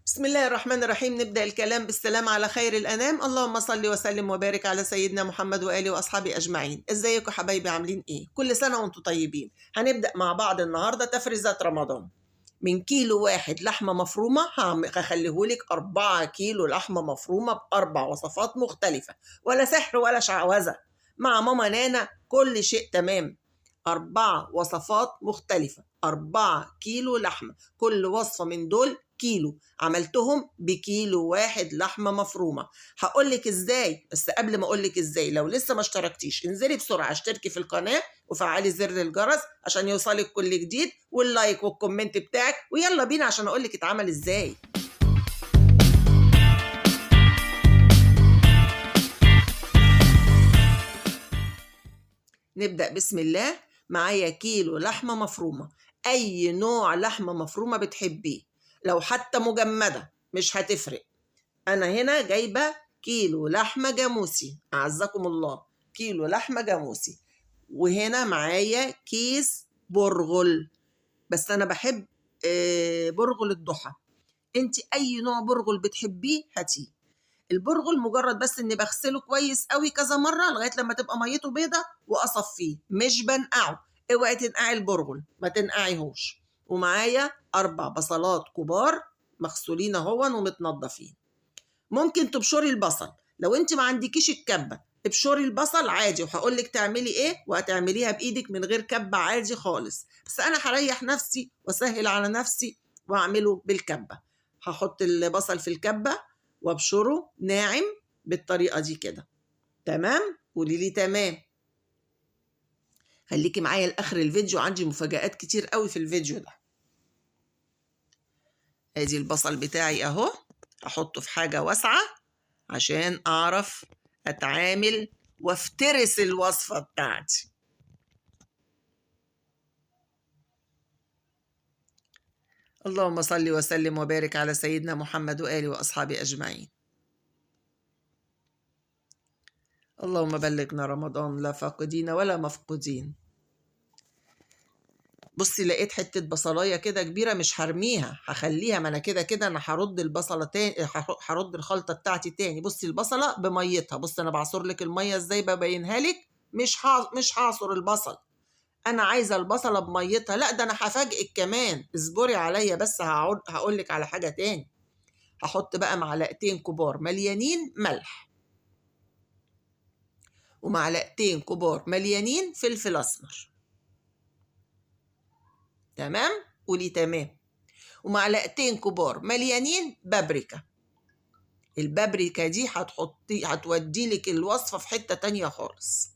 بسم الله الرحمن الرحيم. نبدأ الكلام بالسلام على خير الأنام. اللهم صل وسلم وبارك على سيدنا محمد وآله وأصحابه أجمعين. ازيكم حبايبي، عاملين ايه؟ كل سنة وانتم طيبين. هنبدأ مع بعض النهاردة تفريزات رمضان. من كيلو واحد لحمة مفرومة هخليهولك 4 كيلو لحمة مفرومة ب4 وصفات مختلفة، ولا سحر ولا شعوذة. مع ماما نانا كل شيء تمام. 4 وصفات مختلفة، 4 كيلو لحمة، كل وصفة من دول كيلو. عملتهم بكيلو واحد لحمة مفرومة. هقولك ازاي، بس قبل ما اقولك ازاي لو لسه ما اشتركتيش انزلي بسرعة اشتركي في القناة وفعلي زر الجرس عشان يوصلك كل جديد، واللايك والكومنت بتاعك، ويلا بينا عشان اقولك اتعمل ازاي. نبدأ بسم الله. معايا كيلو لحمة مفرومة، أي نوع لحمة مفرومة بتحبيه، لو حتى مجمدة مش هتفرق. أنا هنا جايبة كيلو لحمة جاموسي، أعزكم الله، كيلو لحمة جاموسي. وهنا معايا كيس برغل، بس أنا بحب برغل الضحى. أنت أي نوع برغل بتحبيه هاتيه. البرغل مجرد بس اني بغسله كويس قوي كذا مره لغايه لما تبقى ميته بيضه واصفيه، مش بنقعه. اوعي تنقعي البرغل، ما تنقعيهوش. ومعايا 4 بصلات كبار مغسولين اهون ومتنضفين. ممكن تبشري البصل، لو انت ما عندكيش الكبه ابشري البصل عادي، وهقول لك تعملي ايه، وهتعمليها بايدك من غير كبه عادي خالص. بس انا هريح نفسي واسهل على نفسي واعمله بالكبه. هحط البصل في الكبه وابشره ناعم بالطريقه دي كده. تمام؟ قولي لي تمام. خليكي معايا لاخر الفيديو، عندي مفاجآت كتير قوي في الفيديو ده. ادي البصل بتاعي اهو، احطه في حاجه واسعه عشان اعرف اتعامل وافترس الوصفه بتاعتي. اللهم صل وسلم وبارك على سيدنا محمد واله واصحابه اجمعين. اللهم بلغنا رمضان لا فاقدين ولا مفقودين. بصي لقيت حته بصلايه كده كبيره، مش هرميها، هخليها، ما انا كده كده انا هرد البصله تاني، هرد الخلطه بتاعتي تاني. بصي البصله بميتها، بصي انا بعصر لك الميه ازاي، ببينها لك. مش هعصر البصل، انا عايزه البصله بميتها. لا ده انا هفاجئك كمان، اصبري عليا بس. هقول لك على حاجه تاني. هحط بقى معلقتين كبار مليانين ملح، ومعلقتين كبار مليانين فلفل اسمر. تمام؟ قولي تمام. ومعلقتين كبار مليانين بابريكا. البابريكا دي هتودي لك الوصفة في حتة تانية خالص،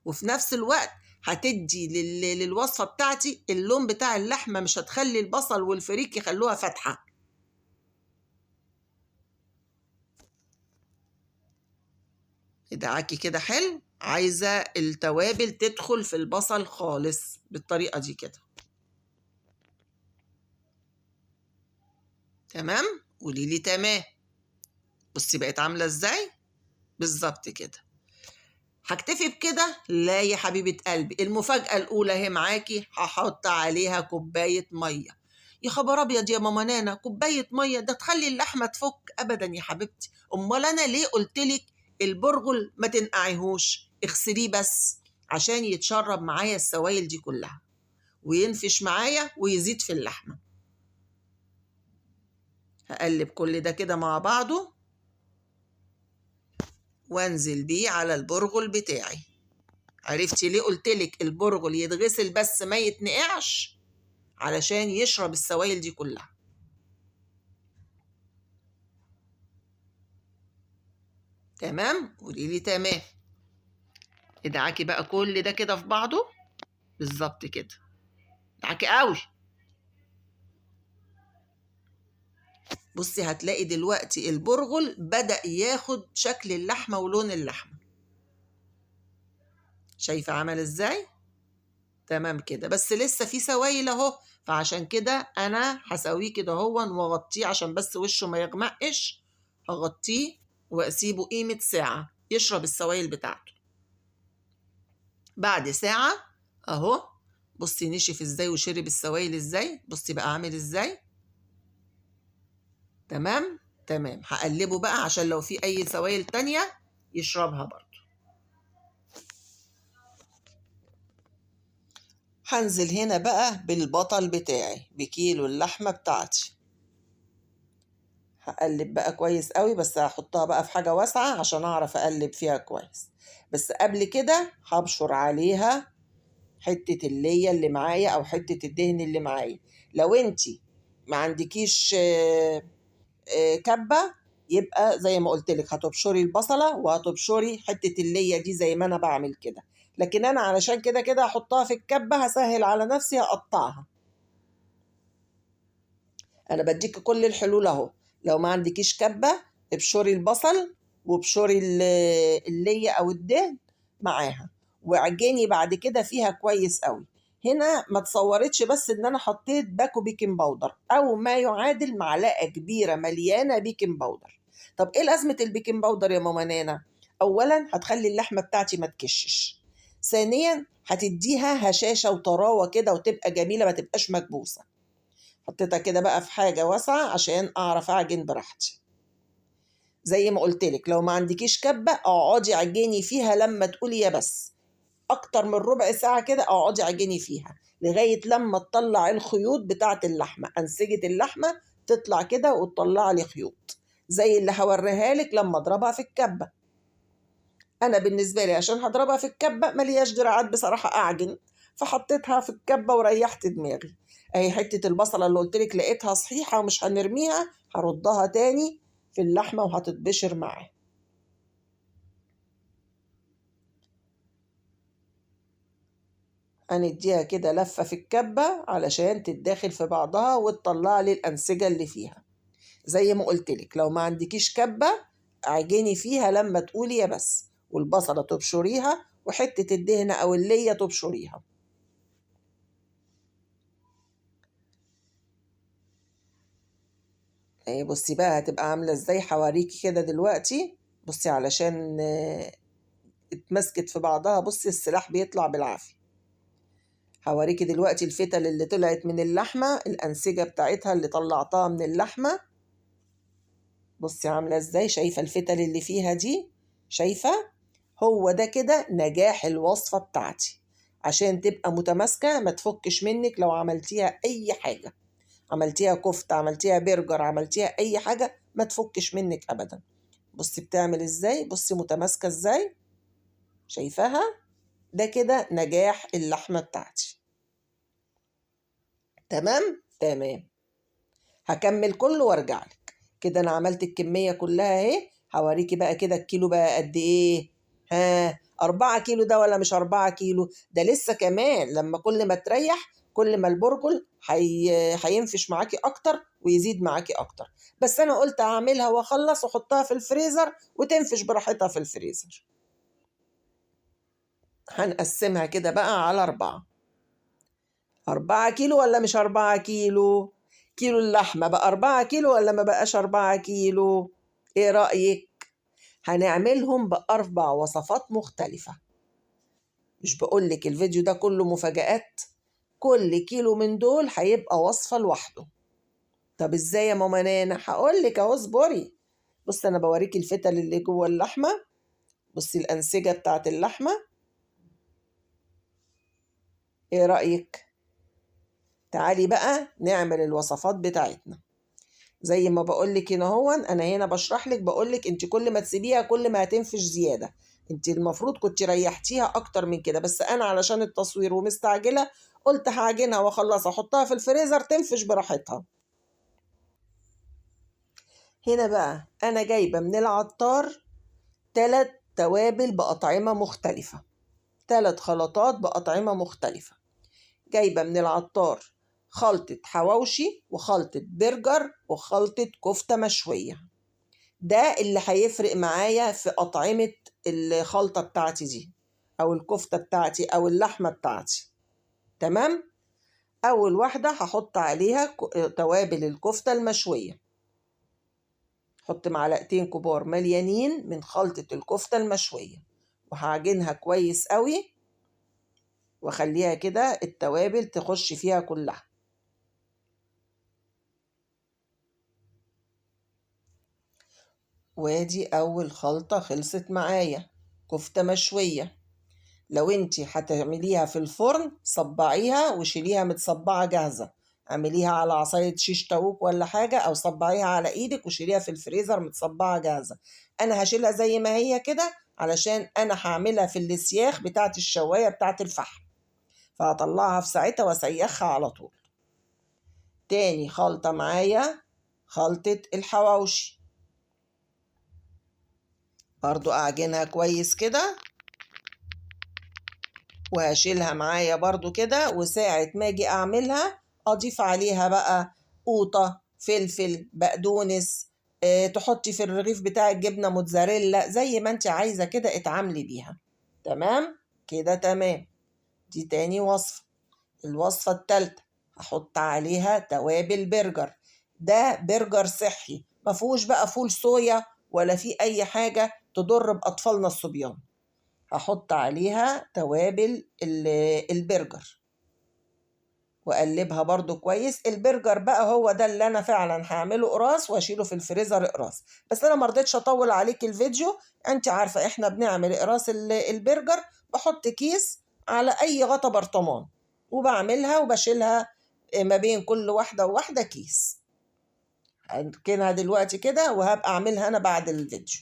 وفي نفس الوقت هتدي للوصفة بتاعتي اللون بتاع اللحمة، مش هتخلي البصل والفريك يخلوها فاتحة. ادعاكي كده حلو. عايزة التوابل تدخل في البصل خالص بالطريقة دي كده. تمام؟ قولي لي تمام. بصي بقت عاملة ازاي بالظبط كده. هكتفي بكده؟ لا يا حبيبة قلبي، المفاجأة الأولى هي معاكي. هحط عليها كوباية مية. يا خبر أبيض يا ماما نانا، كوباية مية ده تخلي اللحمة تفك؟ أبدا يا حبيبتي. أمال أنا ليه قلتلك البرغل ما تنقعيهوش، اغسليه بس عشان يتشرب معايا السوائل دي كلها وينفش معايا ويزيد في اللحمة. هقلب كل ده كده مع بعضه وانزل بيه على البرغل بتاعي. عرفتي ليه قلتلك البرغل يتغسل بس ما يتنقعش؟ علشان يشرب السوائل دي كلها. تمام؟ قولي لي تمام. ادعكي بقى كل ده كده في بعضه بالظبط كده، ادعكي قوي. بصي هتلاقي دلوقتي البرغل بدأ ياخد شكل اللحمة ولون اللحمة. شايفة عمل ازاي؟ تمام كده، بس لسه في سوائل اهو، فعشان كده انا هسويه كده اهون واغطيه عشان بس وشه ما يغمقش. هغطيه واسيبه قيمة ساعة يشرب السوائل بتاعته. بعد ساعة اهو، بصي نشف ازاي وشرب السوائل ازاي. بصي بقى عامل ازاي. تمام تمام. هقلبه بقى عشان لو في اي سوائل تانية يشربها برضو. هنزل هنا بقى بالبطل بتاعي بكيلو اللحمة بتاعتي. هقلب بقى كويس قوي، بس هحطها بقى في حاجة واسعة عشان اعرف اقلب فيها كويس. بس قبل كده هبشر عليها حتة اللية اللي معايا او حتة الدهن اللي معايا. لو انتي ما عندكيش كبة، يبقى زي ما قلت لك هتبشري البصلة وهتبشري حتة اللية دي زي ما انا بعمل كده. لكن انا علشان كده كده هحطها في الكبة، هسهل على نفسي هقطعها. انا بديك كل الحلول اهو. لو ما عندكيش كبة، ابشري البصل وابشري اللية او الدهن معاها، وعجني بعد كده فيها كويس قوي. هنا ما تصورتش بس ان انا حطيت باكو بيكنج باودر او ما يعادل معلقة كبيرة مليانة بيكنج باودر. طب ايه لازمة البيكنج باودر يا ماما نانا؟ اولا هتخلي اللحمة بتاعتي ما تكشش. ثانيا هتديها هشاشة وطراوة كده وتبقى جميلة، ما تبقاش مكبوسة. حطيتها كده بقى في حاجة واسعة عشان أعرف أعجن براحتي. زي ما قلتلك لو ما عندكيش كبة اقعدي عجني فيها لما تقولي يا بس. أكتر من ربع ساعة كده اقعدي عجني فيها لغاية لما تطلع الخيوط بتاعة اللحمة. أنسجة اللحمة تطلع كده وتطلع لي خيوط زي اللي هوريها لك لما أضربها في الكبة. أنا بالنسبة لي عشان هضربها في الكبة ملياش دراعات بصراحة أعجن، فحطيتها في الكبة وريحت دماغي. اهي حتة البصلة اللي قلتلك لقيتها صحيحة ومش هنرميها، هردها تاني في اللحمة وهتتبشر معاه. هنديها كده لفة في الكبة علشان تتداخل في بعضها وتطلع لي الأنسجة اللي فيها. زي ما قلتلك لو ما عندكيش كبة عجني فيها لما تقولي يا بس، والبصلة تبشريها وحتة الدهن أو اللية تبشريها. اهي بصي بقى هتبقى عاملة ازاي، حواريكي كده دلوقتي. بصي علشان اتمسكت في بعضها، بصي السلاح بيطلع بالعافية. هوريكي دلوقتي الفتل اللي طلعت من اللحمة، الأنسجة بتاعتها اللي طلعتها من اللحمة. بصي عاملة ازاي، شايفة الفتل اللي فيها دي؟ شايفة؟ هو ده كده نجاح الوصفة بتاعتي، عشان تبقى متماسكة ما تفكش منك. لو عملتيها أي حاجة، عملتيها كفتة، عملتيها برجر، عملتيها أي حاجة، ما تفكش منك أبدا. بصي بتعمل ازاي، بصي متماسكة ازاي، شايفاها؟ ده كده نجاح اللحمة بتاعتي. تمام تمام. هكمل كله وارجع لك. كده انا عملت الكمية كلها اهي. هوريكي بقى كده الكيلو بقى قد ايه. ها، 4 كيلو ده ولا مش 4 كيلو؟ ده لسه كمان لما كل ما تريح كل ما البرجل هينفش معاكي اكتر ويزيد معاكي اكتر. بس انا قلت اعملها واخلص واحطها في الفريزر وتنفش براحتها في الفريزر. هنقسمها كده بقى على 4. 4 كيلو ولا مش 4 كيلو؟ كيلو اللحمة بقى 4 كيلو ولا ما بقاش 4 كيلو؟ ايه رأيك؟ هنعملهم بأربع وصفات مختلفة. مش بقولك الفيديو ده كله مفاجآت؟ كل كيلو من دول هيبقى وصفة لوحده. طب ازاي يا ماما نانا؟ هقولك اهو اصبري. بصي انا بوريكي الفتل اللي جوه اللحمة، بصي الأنسجة بتاعت اللحمة. ايه رأيك؟ تعالي بقى نعمل الوصفات بتاعتنا. زي ما بقولك هنا هو، انا هنا بشرح لك بقولك انت كل ما تسيبيها كل ما هتنفش زياده. انت المفروض كنت ريحتيها اكتر من كده، بس انا علشان التصوير ومستعجله قلت هعجنها واخلص احطها في الفريزر تنفش براحتها. هنا بقى انا جايبه من العطار 3 توابل باطعمه مختلفه، 3 خلطات باطعمه مختلفه. جايبه من العطار خلطه حواوشي وخلطه برجر وخلطه كفته مشويه. ده اللي هيفرق معايا في أطعمة الخلطة بتاعتي دي أو الكفتة بتاعتي أو اللحمة بتاعتي. تمام؟ أول واحدة هحط عليها توابل الكفتة المشوية. حط 2 معلقة كبار مليانين من خلطة الكفتة المشوية، وهعجنها كويس قوي واخليها كده التوابل تخش فيها كلها. وادي أول خلطة خلصت معايا، كفتة مشوية. لو انتي هتعمليها في الفرن صبعيها وشيليها متصبعة جاهزة، اعمليها على عصاية شيش طاووق ولا حاجة، أو صبعيها على إيدك وشيليها في الفريزر متصبعة جاهزة. أنا هشيلها زي ما هي كده علشان أنا هعملها في السياخ بتاعت الشواية بتاعت الفحم، فهطلعها في ساعتها وأسيخها على طول. تاني خلطة معايا خلطة الحواوشي، برضو أعجنها كويس كده وهشيلها معايا برضو كده، وساعة ما اجي اعملها اضيف عليها بقى قوطة، فلفل، بقدونس، تحطي في الرغيف بتاعك جبنة موتزاريلا زي ما انت عايزة كده اتعاملي بيها. تمام كده تمام. دي تاني وصفة. الوصفة التالتة هحط عليها توابل برجر. ده برجر صحي مفهوش بقى فول صويا ولا فيه اي حاجة تضر باطفالنا الصبيان. هحط عليها توابل البرجر واقلبها برضو كويس. البرجر بقى هو ده اللي انا فعلا هعمله قراص واشيله في الفريزر قراص، بس انا مرضتش اطول عليك الفيديو. انت عارفة احنا بنعمل قراص البرجر، بحط كيس على اي غطا برطمان وبعملها وبشيلها ما بين كل واحدة وواحدة كيس. هنكنها دلوقتي كده وهبقى اعملها انا بعد الفيديو.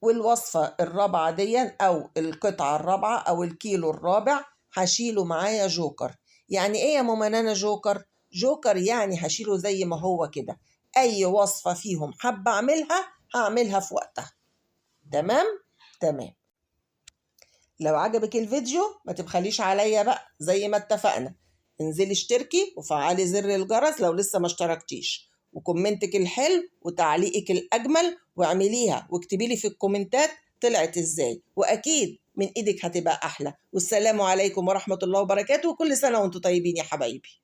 والوصفة الرابعة دي أو القطعة الرابعة أو الكيلو الرابع هشيله معايا جوكر. يعني إيه يا ماما أنا جوكر؟ جوكر يعني هشيله زي ما هو كده، أي وصفة فيهم حابة أعملها هعملها في وقتها. تمام؟ تمام. لو عجبك الفيديو ما تبخليش عليا بقى زي ما اتفقنا، انزلي اشتركي وفعلي زر الجرس لو لسه ما اشتركتيش، وكومنتك الحلو وتعليقك الأجمل واعمليها واكتبي لي في الكومنتات طلعت ازاي، وأكيد من ايدك هتبقى أحلى. والسلام عليكم ورحمة الله وبركاته، وكل سنة وانتم طيبين يا حبايبي.